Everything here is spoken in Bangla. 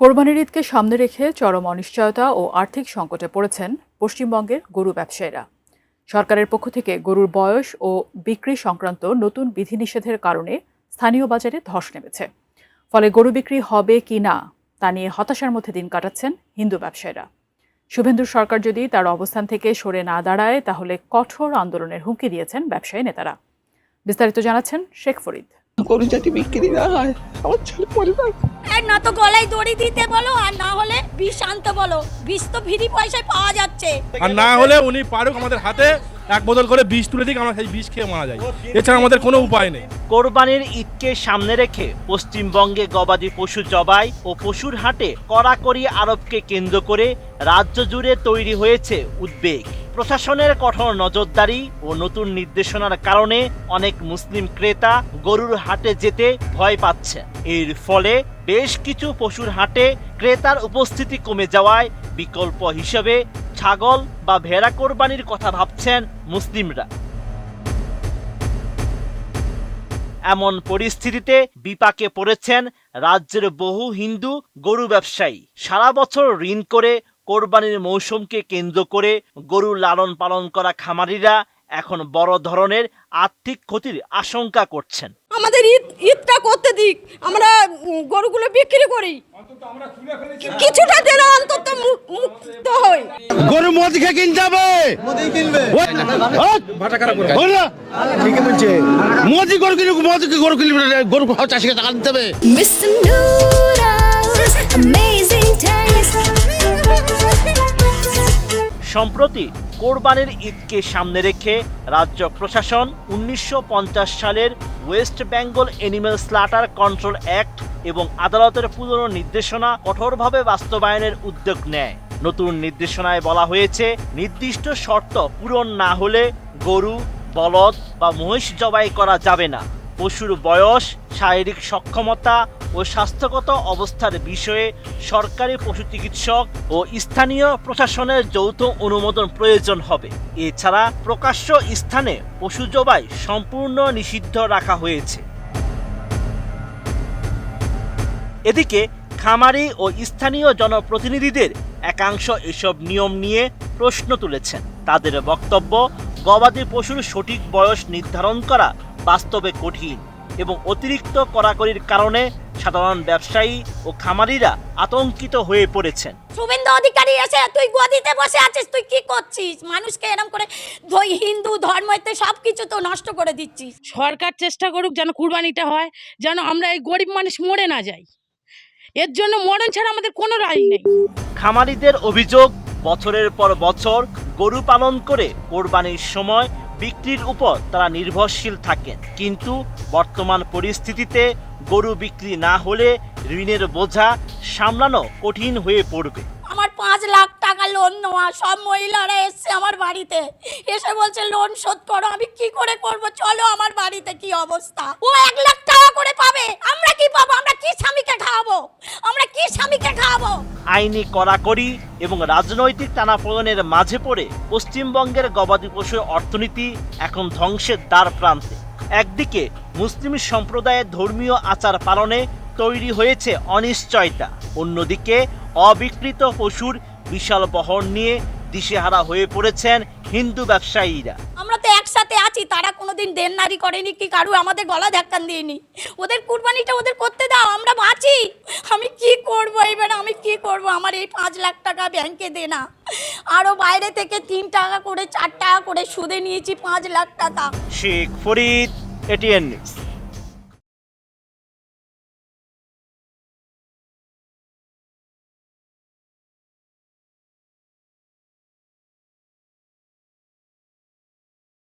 কোরবানির ঈদকে সামনে রেখে চরম অনিশ্চয়তা ও আর্থিক সংকটে পড়েছেন পশ্চিমবঙ্গের গরু ব্যবসায়ীরা। সরকারের পক্ষ থেকে গরুর বয়স ও বিক্রি সংক্রান্ত নতুন বিধিনিষেধের কারণে স্থানীয় বাজারে ধস নেমেছে। ফলে গরু বিক্রি হবে কি না তা নিয়ে হতাশার মধ্যে দিন কাটাচ্ছেন হিন্দু ব্যবসায়ীরা। শুভেন্দু সরকার যদি তার অবস্থান থেকে সরে না দাঁড়ায় তাহলে কঠোর আন্দোলনের হুমকি দিয়েছেন ব্যবসায়ী নেতারা। বিস্তারিত জানাচ্ছেন শেখ ফরিদ। গরু যদি বিক্রি না হয় আমার ছেলে পরিবার না তো গলায় দড়ি দিতে বলো, আর না হলে বিষ আনতে বলো। বিষ তো ফ্রি পয়সায় পাওয়া যাচ্ছে, আর না হলে উনি পারুক আমাদের হাতে এক বোতল করে বিষ তুলে দিক, আমরা সেই বিষ খেয়ে মারা যাই। এছাড়া আমাদের কোনো উপায় নেই। কোরবানির ঈদকে সামনে রেখে পশ্চিমবঙ্গে গবাদি পশু জবাই ও পশুর হাটে কড়াকড়ি আরোপকে কেন্দ্র করে রাজ্য জুড়ে তৈরি হয়েছে উদ্বেগ। প্রশাসনের কঠোর নজরদারি ও নতুন নির্দেশনার কারণে অনেক মুসলিম ক্রেতা গরুর হাটে যেতে ভয় পাচ্ছে। এর ফলে বেশ কিছু পশুর হাটে ক্রেতার উপস্থিতি কমে যাওয়ায় বিকল্প হিসেবে ছাগল বা ভেড়া কোরবানির কথা ভাবছেন মুসলিমরা। এমন পরিস্থিতিতে বিপাকে পড়েছেন রাজ্যের বহু হিন্দু গরু ব্যবসায়ী। সারা বছর ঋণ করে কোরবানির মৌসুমকে কেন্দ্র করে গরু লালন পালন করা খামারিরা এখন বড় ধরনের আর্থিক ক্ষতির আশঙ্কা করছেন। আমাদের ঈদটা করতে দিক, আমরা গরুগুলো বিক্রি করি, কিছুটা দিন অন্তত মুক্ত হই। গরু মোদি খেয়ে কিনতে হবে, মোদি কিনবে, ঠিকই বলছে। মোদি গরু কিনবে, মোদিকে গরু কিনবে, গরু চাষিকে টাকা দিতে হবে। সম্প্রতি কোরবানির ঈদকে সামনে রেখে রাজ্য প্রশাসন 1950 সালের West Bengal animal slaughter control act এবং আদালতের পুরনো নির্দেশনা কঠোরভাবে বাস্তবায়নের উদ্যোগ নেয়। নতুন নির্দেশনায় বলা হয়েছে, নির্দিষ্ট শর্ত পূরণ না হলে গরু, বলদ বা মহিষ জবাই করা যাবে না। পশুর বয়স, শারীরিক সক্ষমতা ও স্বাস্থ্যগত অবস্থার বিষয়ে সরকারি পশু চিকিৎসক ও স্থানীয় প্রশাসনের যৌথ অনুমোদন প্রয়োজন হবে। এছাড়া প্রকাশ্য স্থানে পশু জবাই সম্পূর্ণ নিষিদ্ধ রাখা হয়েছে। এদিকে খামারি ও স্থানীয় জনপ্রতিনিধিদের একাংশ এসব নিয়ম নিয়ে প্রশ্ন তুলেছেন। তাদের বক্তব্য, গবাদি পশুর সঠিক বয়স নির্ধারণ করা বাস্তবে কঠিন এবং অতিরিক্ত কড়াকড়ির কারণে সাধারণ ব্যবসায়ী ও খামারিরা আতঙ্কিত হয়ে পড়েছেন। শুভেন্দু অধিকারী এসে তুই গদিতে বসে আছিস, তুই কি করছিস? মানুষকে এরকম করে হিন্দু ধর্মতে সবকিছু তো নষ্ট করে দিচ্ছিস। সরকার চেষ্টা করুক যেন কুরবানিটা হয়, যেন আমরা এই গরিব মানুষ মরে না যাই। এর জন্য মরণ ছাড়া আমাদের কোনো রায় নেই। খামারিদের অভিযোগ, বছরের পর বছর গরু পালন করে কোরবানির সময় বিক্রির উপর তারা নির্ভরশীল থাকেন, কিন্তু বর্তমান পরিস্থিতিতে গরু বিক্রি না হলে ঋণের বোঝা সামলানো কঠিন হয়ে পড়বে। আমার 5 লাখ টাকা লোন নেওয়া, সব মহিলারা এসছে আমার বাড়িতে, এসে বলছে লোন শোধ করো। আমি কি করে করব? চলো আমার বাড়িতে কি অবস্থা। ও 1 লাখ টাকা করে পাবে, আমরা কি পাবো? আমরা কি স্বামীকে খাওয়াবো? আমরা কি স্বামীকে খাওয়াবো? আইনি কড়াকড়ি এবং রাজনৈতিক টানাপোড়েনের মাঝে পড়ে পশ্চিমবঙ্গের গবাদি পশুর অর্থনীতি এখন ধ্বংসের দ্বার প্রান্তে। একদিকে মুসলিম সম্প্রদায়ের ধর্মীয় আচার পালনে তৈরি হয়েছে অনিশ্চয়তা, অন্যদিকে অবিকৃত পশুর বিশাল বহর নিয়ে দিশেহারা হয়ে পড়েছেন হিন্দু ব্যবসায়ীরা। আমরা তো একসাথে আছি, তারা কোনোদিন দেননারি করেনি কি কারু আমাদের গলা ধাক্কান দিইনি। ওদের কুরবানিটা ওদের করতে দাও, আমরা বাঁচি। আমি কি করব এবার? আমি কি করব? আমার এই 5 লাখ টাকা ব্যাংকে দে না, আরো বাইরে থেকে 3 টাকা করে 4 টাকা করে সুদে নিয়েছি 5 লাখ টাকা। Sheikh Farid, ATN news.